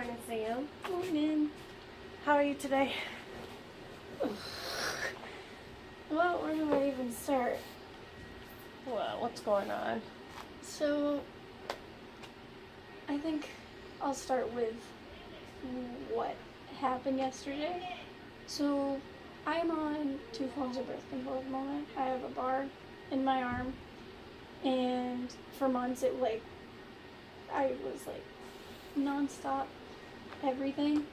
morning, Sam. Morning. How are you today? Well, where do I even start? Well, what's going on? So, I think I'll start with what happened yesterday. So, I'm on 2 forms of birth control at the moment. I have a bar in my arm, and for months I was nonstop everything.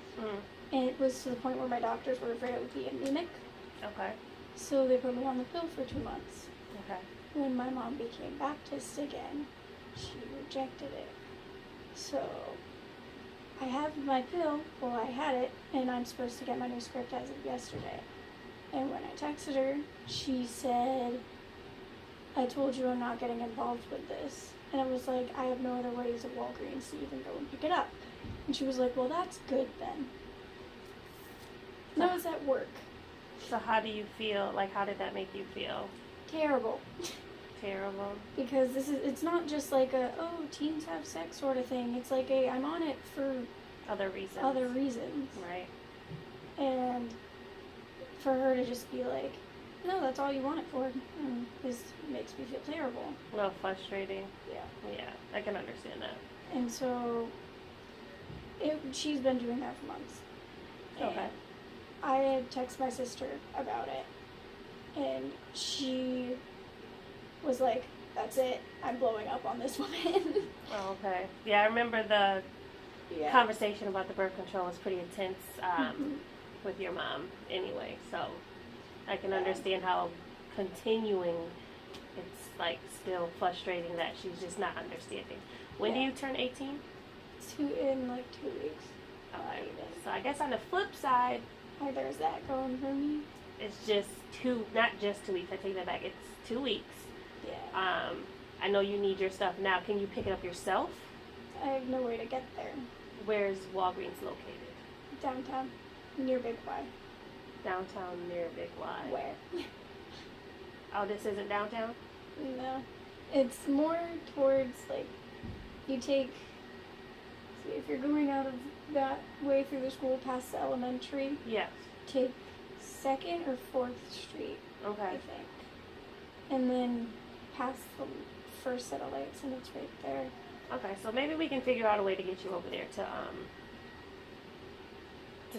And it was to the point where my doctors were afraid I would be anemic. Okay. So they put me on the pill for 2 months. Okay. When my mom became Baptist again, she rejected it. So I have my pill, well, I had it, and I'm supposed to get my new script as of yesterday. And when I texted her, she said, I told you I'm not getting involved with this. And I was like, I have no other ways of Walgreens to even go and pick it up. And she was like, well, that's good then. And I was at work. So how do you feel? How did that make you feel? Terrible. Terrible. Because it's not just teens have sex sort of thing. It's I'm on it for Other reasons. Right. And for her to just be like, no, that's all you want it for. This makes me feel terrible. A little frustrating. Yeah. Yeah, I can understand that. And so she's been doing that for months. Okay. And I had texted my sister about it, and she was like, that's it, I'm blowing up on this woman. Oh, okay. Yeah, I remember the conversation about the birth control was pretty intense with your mom anyway, so I can understand how continuing it's still frustrating that she's just not understanding. When do you turn 18? In 2 weeks. Okay. So I guess on the flip side, there's that going for me. it's just not just 2 weeks, I take that back, it's 2 weeks. Yeah. I know you need your stuff now. Can you pick it up yourself? I have no way to get there. Where's Walgreens located? Downtown, near Big Y. Downtown near Big Y. Where? Oh, this isn't downtown? No. It's more towards, you take, if you're going out of that way through the school past the elementary, Yes. take 2nd or 4th Street, Okay. I think. And then past the first set of lights, and it's right there. Okay, so maybe we can figure out a way to get you over there to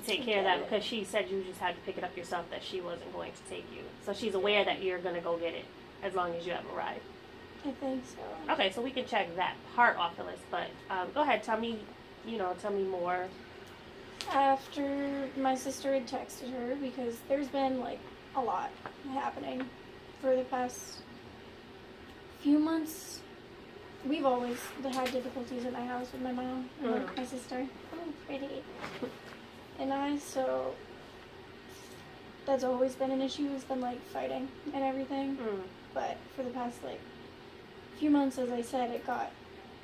take care of that, because she said you just had to pick it up yourself, that she wasn't going to take you. So she's aware that you're going to go get it as long as you have a ride. I think so. Okay, so we can check that part off the list, but go ahead, tell me more. After my sister had texted her, because there's been a lot happening for the past few months. We've always had difficulties at my house with my mom and my sister. Oh, pretty. And so that's always been an issue, has been fighting and everything. But for the past few months, as I said, it got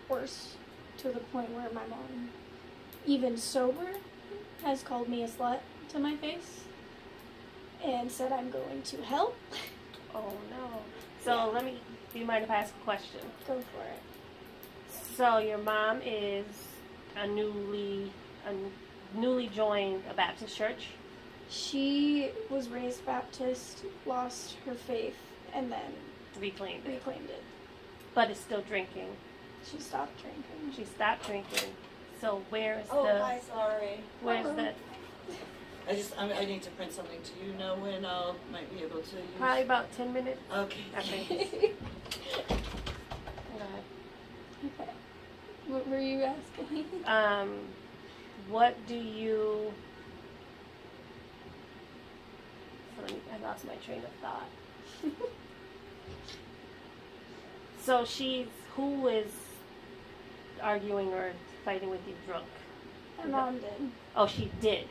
worse to the point where my mom, even sober, has called me a slut to my face and said I'm going to hell. Oh no. So do you mind if I ask a question? Go for it. So your mom is a newly joined a Baptist church? She was raised Baptist, lost her faith, and then reclaimed it. But is still drinking. She stopped drinking. So where is hi, sorry. Where's the... I need to print something. Do you know when I might be able to use? Probably about 10 minutes. Okay. Okay. Okay. What were you asking? What do you... I lost my train of thought. So who is arguing or fighting with you drunk? My mom did. Oh, she did?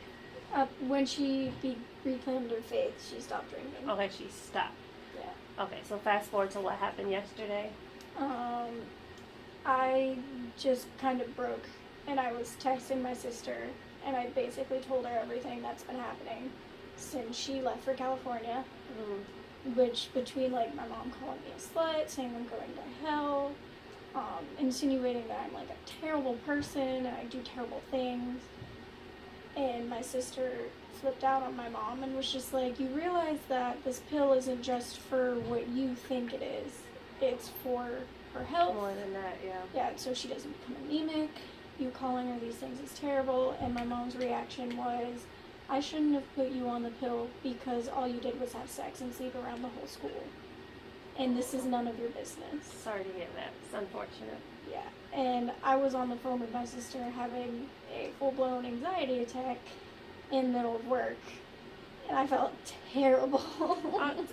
When she reclaimed her faith, she stopped drinking. Okay, she stopped. Yeah. Okay, so fast forward to what happened yesterday. I just kind of broke, and I was texting my sister, and I basically told her everything that's been happening since she left for California. Which between my mom calling me a slut, saying I'm going to hell, insinuating that I'm like a terrible person and I do terrible things. And my sister flipped out on my mom and was just like, you realize that this pill isn't just for what you think it is. It's for her health. More than that, yeah. Yeah, so she doesn't become anemic. You calling her these things is terrible. And my mom's reaction was, I shouldn't have put you on the pill because all you did was have sex and sleep around the whole school. And this is none of your business. Sorry to hear that. It's unfortunate. Yeah, and I was on the phone with my sister having a full-blown anxiety attack in the middle of work, and I felt terrible.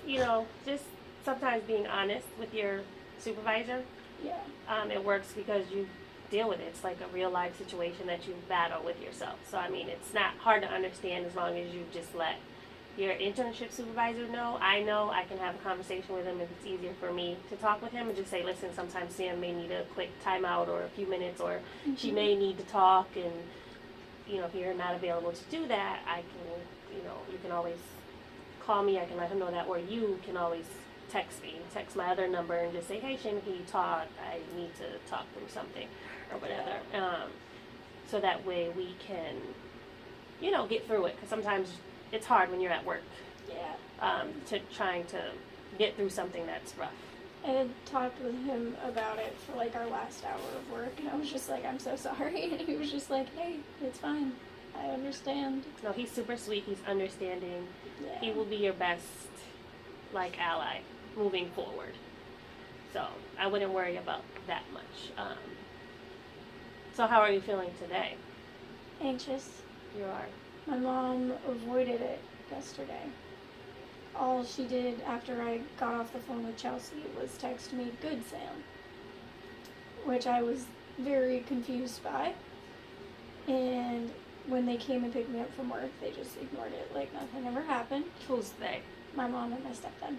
You know, just sometimes being honest with your supervisor, Yeah, it works because you deal with it. It's like a real life situation that you battle with yourself. So, I mean, it's not hard to understand as long as you just let your internship supervisor know. I know I can have a conversation with him if it's easier for me to talk with him and just say, listen, sometimes Sam may need a quick timeout or a few minutes, or she may need to talk, and, you know, if you're not available to do that, I can, you know, you can always call me. I can let him know that, or you can always text my other number and just say, hey, Shane, can you talk? I need to talk through something or whatever. So that way we can, you know, get through it, because sometimes it's hard when you're at work, yeah. to trying to get through something that's rough. I had talked with him about it for like our last hour of work, and I was just like, I'm so sorry. And he was just like, hey, it's fine. I understand. No, he's super sweet. He's understanding. Yeah. He will be your best, like, ally moving forward. So I wouldn't worry about that much. So how are you feeling today? Anxious. You are. My mom avoided it yesterday. All she did after I got off the phone with Chelsea was text me, good Sam, which I was very confused by. And when they came and picked me up from work, they just ignored it like nothing ever happened. Who's they? My mom and my stepdad.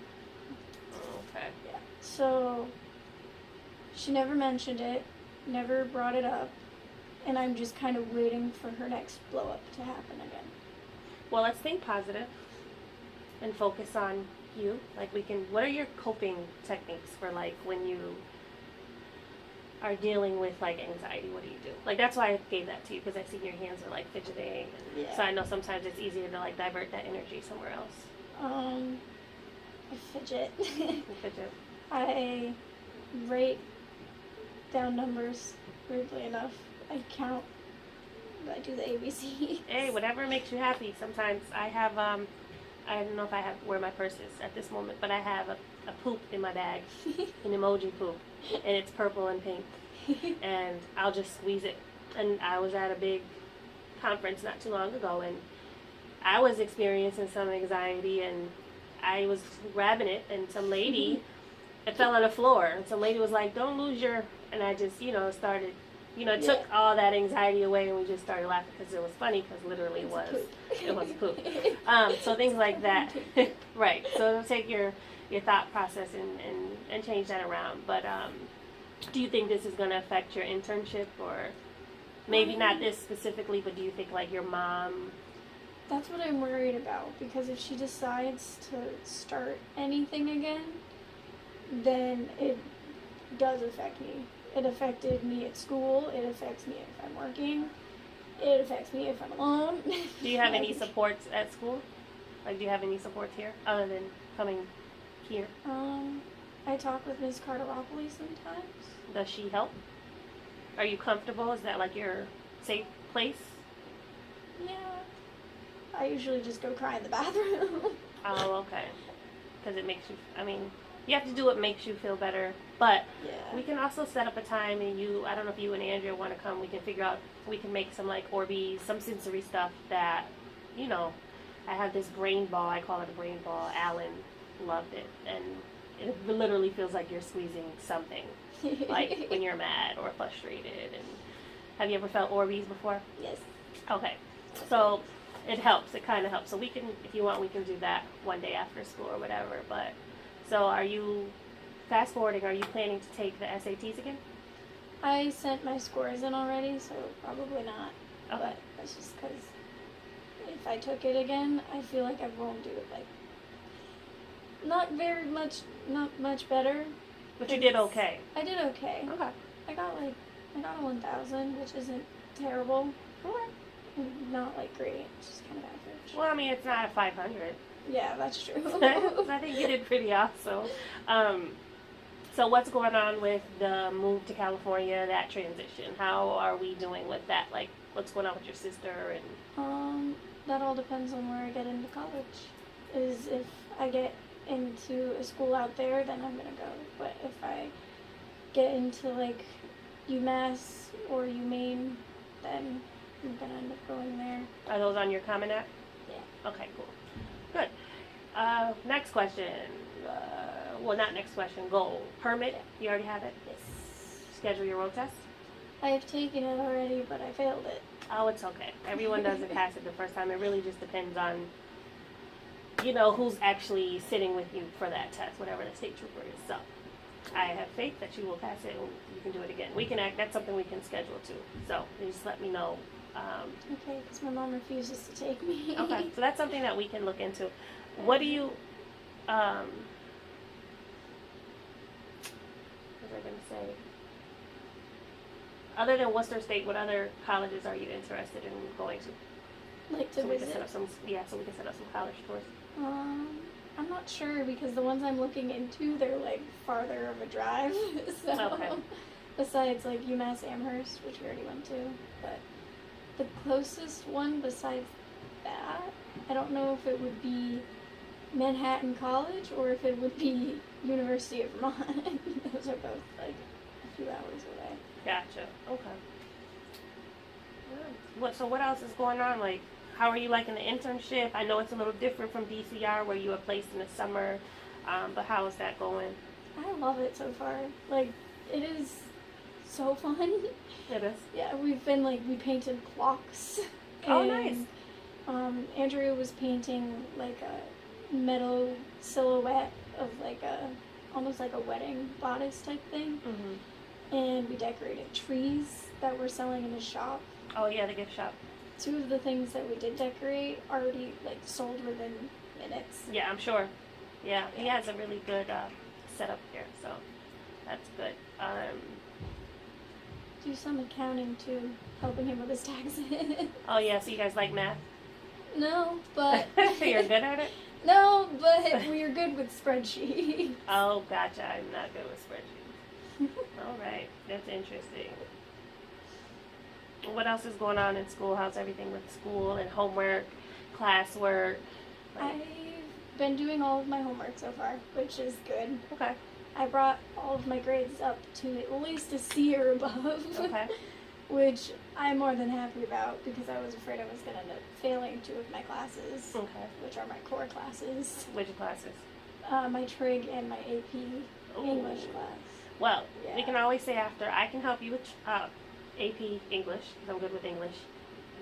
Okay. Yeah. So she never mentioned it, never brought it up, and I'm just kind of waiting for her next blow up to happen again. Well, let's think positive and focus on you. Like, what are your coping techniques for, like, when you are dealing with, like, anxiety? What do you do? Like, that's why I gave that to you, because I see your hands are, like, fidgeting. And Yeah. So I know sometimes it's easier to, like, divert that energy somewhere else. I fidget. You fidget. I write down numbers, weirdly enough. I count. I do the ABC. Hey, whatever makes you happy. Sometimes I have, I don't know if I have where my purse is at this moment, but I have a poop in my bag, an emoji poop, and it's purple and pink, and I'll just squeeze it. And I was at a big conference not too long ago, and I was experiencing some anxiety, and I was grabbing it, and some lady, it fell on the floor, and some lady was like, don't lose your, and I just, started, took all that anxiety away, and we just started laughing because it was funny, because literally it was poop. So things like that. Right. So it'll take your thought process and change that around. But do you think this is going to affect your internship, or maybe not this specifically, but do you think, like, your mom? That's what I'm worried about, because if she decides to start anything again, then it does affect me. It affected me at school. It affects me if I'm working. It affects me if I'm alone. Do you have any supports at school? Like, do you have any supports here other than coming here? I talk with Ms. Carteropoli sometimes. Does she help? Are you comfortable? Is that, like, your safe place? Yeah. I usually just go cry in the bathroom. Oh, okay. Because it makes you, you have to do what makes you feel better. But Yeah. we can also set up a time, and I don't know if you and Andrea want to come, we can figure out, we can make some, like, Orbeez, some sensory stuff that, I have this brain ball, I call it a brain ball. Alan loved it. And it literally feels like you're squeezing something, like when you're mad or frustrated. And have you ever felt Orbeez before? Yes. Okay. So it helps. It kind of helps. So we can, if you want, we can do that one day after school or whatever. But so are you, fast forwarding, are you planning to take the SATs again? I sent my scores in already, so probably not. Okay. But that's just because if I took it again, I feel like I won't do it, like, not much better. But you did okay. I did okay. Okay. I got a 1,000, which isn't terrible. Not like great, it's just kind of average. Well, I mean, it's not a 500. Yeah, that's true. So I think you did pretty awesome. So what's going on with the move to California, that transition? How are we doing with that? Like, what's going on with your sister? And That all depends on where I get into college. Is if I get into a school out there, then I'm gonna go. But if I get into like UMass or UMaine, then I'm gonna end up going there. are those on your Common App? Yeah. Okay, cool. Good. Next question. Well, not next question. Goal. Permit. You already have it? Yes. Schedule your road test? I have taken it already, but I failed it. Oh, it's okay. Everyone doesn't pass it the first time. It really just depends on, who's actually sitting with you for that test, whatever the state trooper is. So I have faith that you will pass it and you can do it again. That's something we can schedule too. So you just let me know. Okay, because my mom refuses to take me. Okay, so that's something that we can look into. What do you, what was I going to say? Other than Worcester State, what other colleges are you interested in going to? Like to So we can visit. set up some college tours. I'm not sure because the ones I'm looking into, they're like farther of a drive. So Okay. besides like UMass Amherst, which we already went to, but the closest one besides that, I don't know if it would be Manhattan College or if it would be University of Vermont. Those are both like a few hours away. Gotcha. Okay. So what else is going on? Like, how are you liking the internship? I know it's a little different from DCR where you were placed in the summer, but how is that going? I love it so far. Like, it is so fun. It is. Yeah, we painted clocks. Oh, nice. Andrea was painting like a metal silhouette of almost like a wedding bodice type thing. Mm-hmm. And we decorated trees that we're selling in his shop. Oh yeah, the gift shop. 2 of the things that we did decorate already sold within minutes. Yeah, I'm sure. Yeah, he has a really good setup here, so that's good. Do some accounting too, helping him with his taxes. Oh yeah, so you guys like math? No, but You're good at it? no, but we're good with spreadsheets. Oh, gotcha. I'm not good with spreadsheets. All right, that's interesting. What else is going on in school? How's everything with school and homework, classwork? I've been doing all of my homework so far, which is good. Okay. I brought all of my grades up to at least a C or above. Okay. Which I'm more than happy about because I was afraid I was going to end up failing 2 of my classes, Okay. which are my core classes. Which classes? My trig and my AP Ooh. English class. Well, we Yeah. can always say after, I can help you with AP English, because I'm good with English.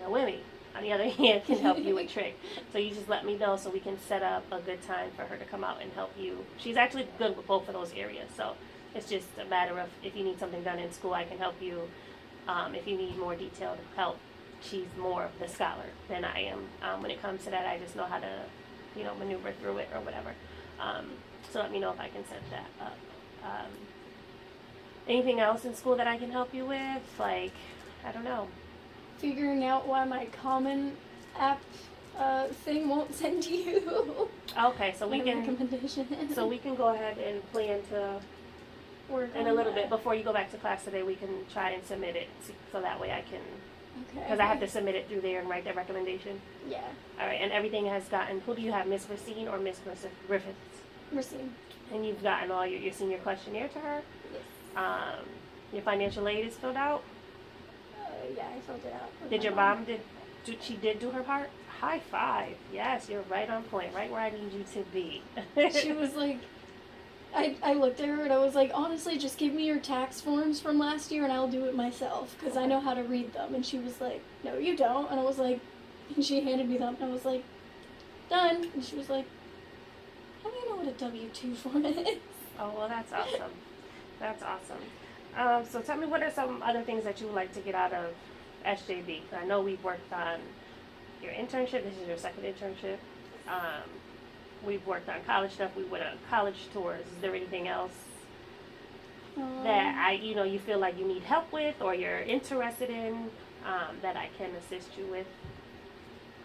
Noemi, on the other hand, can help you with trig. So you just let me know so we can set up a good time for her to come out and help you. She's actually good with both of those areas, so it's just a matter of if you need something done in school, I can help you. If you need more detailed help, she's more of the scholar than I am. When it comes to that, I just know how to, maneuver through it or whatever. So let me know if I can set that up. Anything else in school that I can help you with? Like, I don't know. Figuring out why my Common App thing won't send you Okay, so we my can recommendation. so we can go ahead and plan to work in on a little that. bit before you go back to class today. We can try and submit it so that way I can, Okay. because I have to submit it through there and write that recommendation. Yeah. All right, and everything has gotten. Who do you have, Miss Racine or Miss Griffiths? Racine. And you've gotten all your senior questionnaire to her. Yes. Your financial aid is filled out. Yeah, I filled it out. with Did my your mom she did do her part? High five. Yes, you're right on point, right where I need you to be. She was like, I looked at her and I was like, honestly, just give me your tax forms from last year and I'll do it myself because I know how to read them. And she was like, no, you don't. And I was like, and she handed me them and I was like, done. And she was like, how do you know what a W-2 form is? Oh, well, that's awesome. That's awesome. So tell me, what are some other things that you would like to get out of SJB? I know we've worked on your internship. This is your second internship. We've worked on college stuff. We went on college tours. Is there anything else? that you feel like you need help with or you're interested in, that I can assist you with?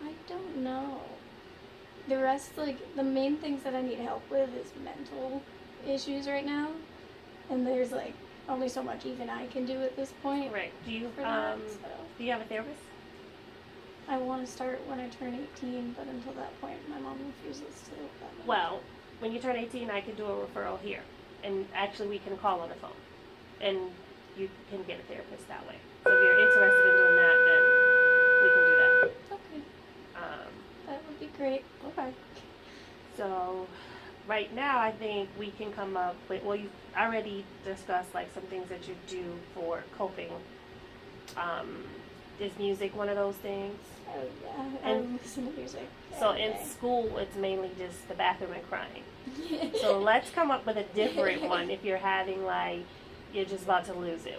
I don't know. The rest, like, the main things that I need help with is mental issues right now. And there's, like, only so much even I can do at this point. Right. Do you For that, so. do you have a therapist? I want to start when I turn 18, but until that point, my mom refuses to let me. Well, when you turn 18, I can do a referral here. And actually, we can call on the phone. And you can get a therapist that way. So if you're interested in doing that, then we can do that. Okay, Um, that would be great. okay. So right now, I think we can come up with, well, you've already discussed like some things that you do for coping. Is music one of those things? Oh, yeah, I And- listen to music. So every in day. school, it's mainly just the bathroom and crying. So let's come up with a different one. If you're having like, you're just about to lose it.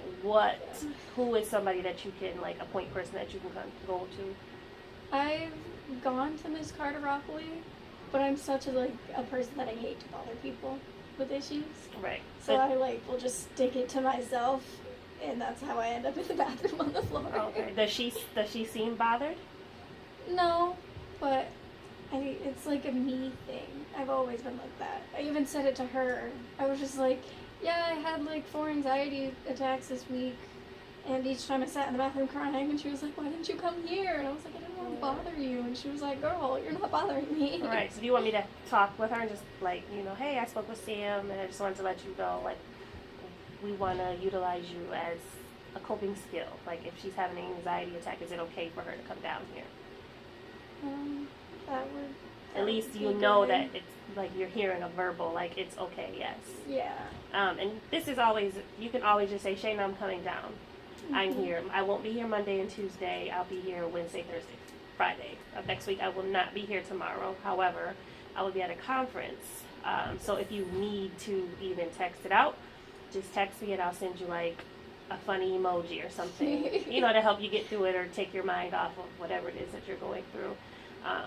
Who is somebody that you can, like a point person that you can go to? I've gone to Miss Carteropoli, but I'm such a person that I hate to bother people with issues. Right. So I will just stick it to myself, and that's how I end up in the bathroom on the floor. Okay. Does she seem bothered? No, but it's like a me thing. I've always been like that. I even said it to her. I was just like, yeah, I had like 4 anxiety attacks this week, and each time I sat in the bathroom crying, and she was like, why didn't you come here? And I was like, I didn't want to bother you. And she was like, girl, you're not bothering me. All right. So do you want me to talk with her and just like, hey, I spoke with Sam, and I just wanted to let you know, like, we want to utilize you as a coping skill. Like, if she's having an anxiety attack, is it okay for her to come down here? That would. At least you know that it's like you're hearing a verbal, like it's okay, yes. Yeah. And this is always, you can always just say, Shayna, I'm coming down. I'm Mhm. here. I won't be here Monday and Tuesday. I'll be here Wednesday, Thursday, Friday of next week. I will not be here tomorrow. However, I will be at a conference. So if you need to even text it out, just text me and I'll send you like a funny emoji or something, to help you get through it or take your mind off of whatever it is that you're going through.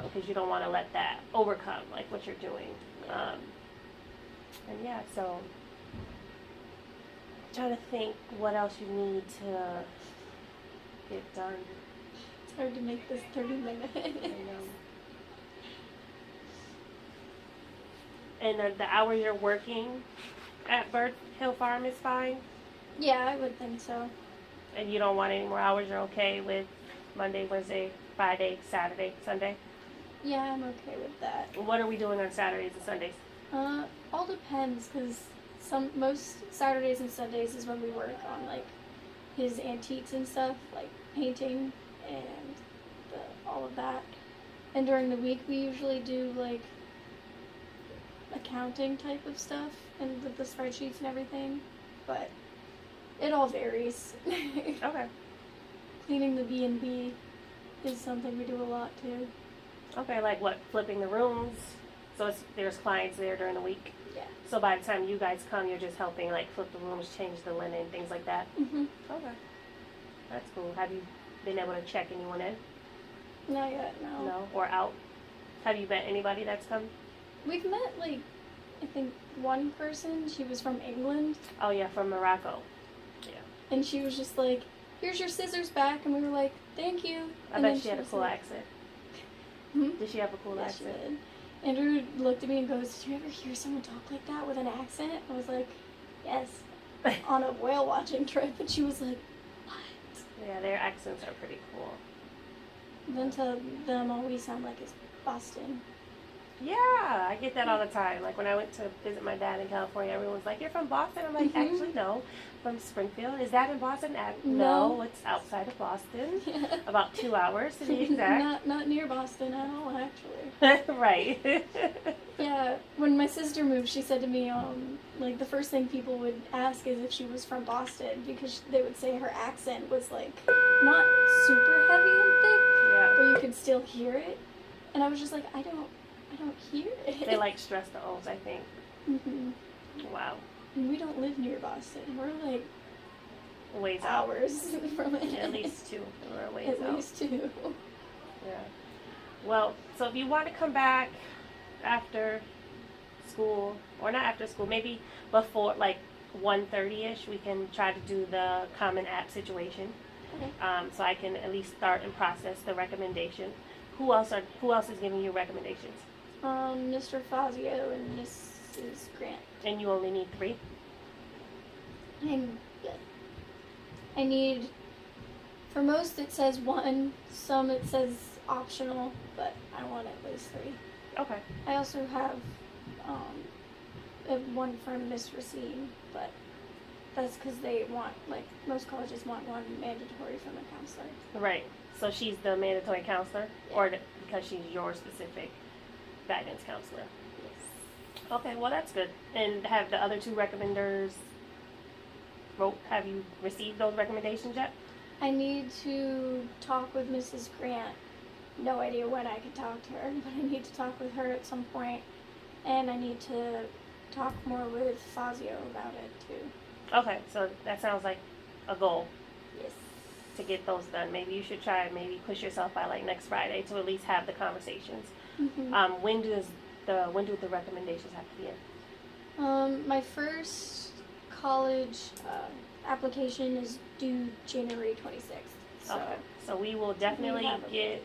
Because you don't want to let that overcome like what you're doing. And yeah, so trying to think what else you need to get done. It's hard to make this 30 minutes. And the hours you're working at Bird Hill Farm is fine? Yeah, I would think so. And you don't want any more hours? You're okay with Monday, Wednesday, Friday, Saturday, Sunday? Yeah, I'm okay with that. What are we doing on Saturdays and Sundays? All depends, because most Saturdays and Sundays is when we work on like his antiques and stuff, like painting and all of that. And during the week we usually do like accounting type of stuff and with the spreadsheets and everything, but it all varies. Okay. Cleaning the B&B is something we do a lot too. Okay, like what? Flipping the rooms? So there's clients there during the week? Yeah. So by the time you guys come, you're just helping like flip the rooms, change the linen, things like that? Mhm. Okay. That's cool. Have you been able to check anyone in? Not yet, no. No? Or out? Have you met anybody that's come? We've met like I think one person. She was from England. Oh yeah, from Morocco. And she was just like, here's your scissors back. And we were like, thank you. I And bet then she had a was cool like, accent. Hmm? Did she have a cool Yeah, she accent? did. Andrew looked at me and goes, did you ever hear someone talk like that with an accent? I was like, yes. On a whale watching trip. And she was like, what? Yeah, their accents are pretty cool. Then to them, all we sound like is Boston. Yeah, I get that all the time. Like when I went to visit my dad in California, everyone's like, "You're from Boston?" I'm like, Mhm. "Actually, no, from Springfield." Is that in Boston? No. No, it's outside of Boston, Yeah. about 2 hours to be exact. Not near Boston at all, actually. Right. Yeah, when my sister moved, she said to me, like the first thing people would ask is if she was from Boston because they would say her accent was like not super heavy and thick, Yeah. but you could still hear it. And I was just like, I don't hear it. They like stress the O's, I think. Mhm. Wow. And we don't live near Boston. We're like Ways out. hours from it. At least 2. We're a ways At out. least 2. Yeah. Well, so if you want to come back after school, or not after school, maybe before, like 1:30ish, we can try to do the Common App situation. Okay. So I can at least start and process the recommendation. Who else is giving you recommendations? Mr. Fazio and Mrs. Grant. And you only need 3? I need, for most it says 1, some it says optional, but I want at least 3. Okay. I also have one from Miss Racine, but that's because they want, like, most colleges want one mandatory from a counselor. Right. So she's the mandatory counselor, or because she's your specific guidance counselor? Yes. Okay, well that's good. And have the other 2 recommenders have you received those recommendations yet? I need to talk with Mrs. Grant. No idea when I can talk to her, but I need to talk with her at some point, and I need to talk more with Fazio about it too. Okay, so that sounds like a goal Yes. to get those done. Maybe you should try and maybe push yourself by like next Friday to at least have the conversations. Mm-hmm. When do the recommendations have to be in? My first college application is due January 26th. So Okay, so we will definitely have a- get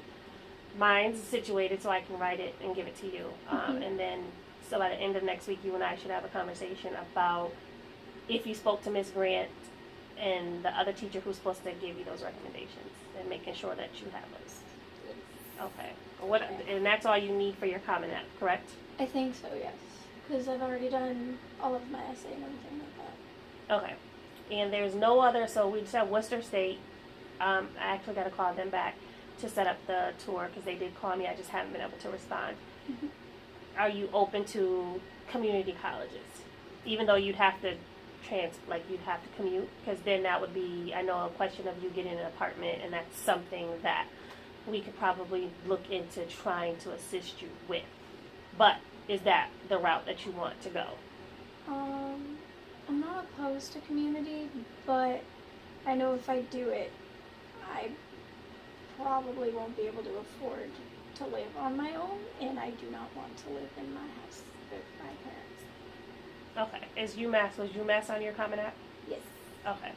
mine situated so I can write it and give it to you. Mhm. And then, so by the end of next week, you and I should have a conversation about if you spoke to Ms. Grant and the other teacher who's supposed to give you those recommendations and making sure that you have those. Okay. And that's all you need for your Common App, correct? I think so, yes. Because I've already done all of my essay and everything like that. Okay. And there's no other, so we just have Worcester State. I actually got to call them back to set up the tour because they did call me. I just haven't been able to respond. Mhm. Are you open to community colleges? Even though you'd have to you'd have to commute, because then that would be, I know, a question of you getting an apartment, and that's something that we could probably look into trying to assist you with. But is that the route that you want to go? I'm not opposed to community, but I know if I do it, I probably won't be able to afford to live on my own, and I do not want to live in my house with my parents. Okay. Was UMass on your Common App? Yes. Okay.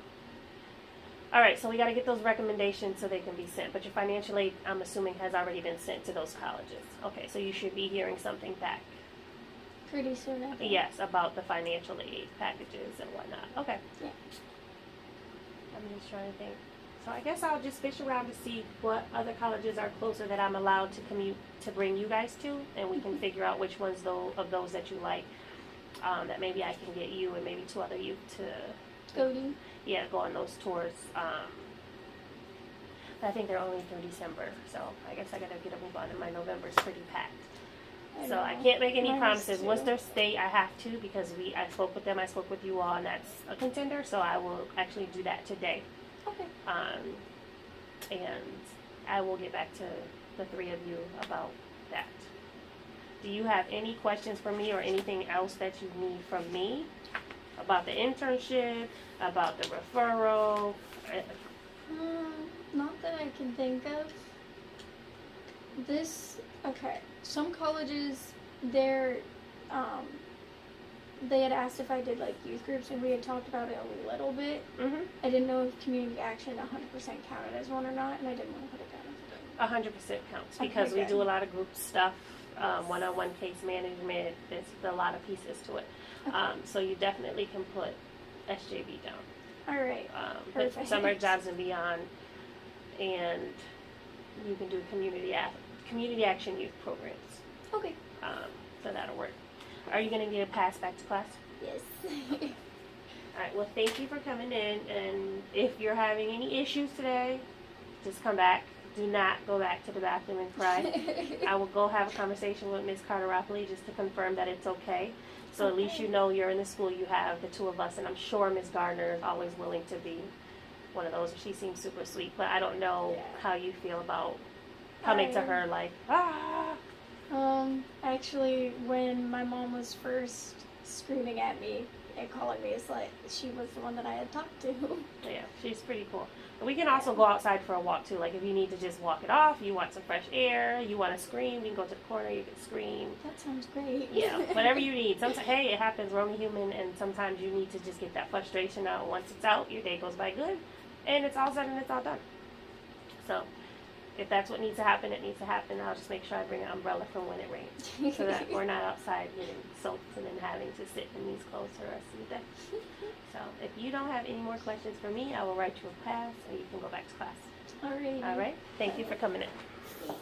All right, so we got to get those recommendations so they can be sent. But your financial aid, I'm assuming, has already been sent to those colleges. Okay, so you should be hearing something back. Pretty soon, I think. Yes, about the financial aid packages and whatnot. Okay. Yeah. I'm just trying to think. So I guess I'll just fish around to see what other colleges are closer that I'm allowed to commute to bring you guys to, and we can figure out which ones of those that you like. That maybe I can get you and maybe 2 other youth to Go to. go on those tours. I think they're only through December, so I guess I gotta get a move on, and my November's pretty packed. So I can't make any Mine is promises. too. Worcester State, I have to, because I spoke with them, I spoke with you all, and that's a contender, so I will actually do that today. Okay. And I will get back to the 3 of you about that. Do you have any questions for me or anything else that you need from me about the internship, about the referral? Not that I can think of. Okay. Some colleges, they had asked if I did like youth groups, and we had talked about it a little bit. Mm-hmm. I didn't know if community action 100% counted as one or not, and I didn't want to put it down as it 100% counts, because Okay, we do good. a lot of group stuff, one-on-one case management. There's a lot of pieces to it. Okay. So you definitely can put SJB down. All right. Put Perfect. Summer Jobs and Beyond, and you can do community action youth programs. Okay. So that'll work. Are you going to get a pass back to class? Yes. All right. Well, thank you for coming in. And if you're having any issues today, just come back. Do not go back to the bathroom and cry. I will go have a conversation with Ms. Carteropoli just to confirm that it's okay. So at least you know you're in the school. You have the 2 of us, and I'm sure Ms. Gardner is always willing to be one of those. She seems super sweet, but I don't know how you feel about coming to her like, Actually, when my mom was first screaming at me and calling me a slut, she was the one that I had talked to. Yeah, she's pretty cool. We can also go outside for a walk too. Like if you need to just walk it off, you want some fresh air, you want to scream, you can go to the corner, you can scream. That sounds great. Yeah, whatever you need. Sometimes, hey, it happens. We're only human, and sometimes you need to just get that frustration out. Once it's out, your day goes by good, and it's all said and it's all done. So, if that's what needs to happen, it needs to happen. I'll just make sure I bring an umbrella for when it rains, so that we're not outside getting soaked and then having to sit in these clothes for the rest of the day. So, if you don't have any more questions for me, I will write you a pass, and you can go back to class. Alrighty. All right? Thank you for coming in.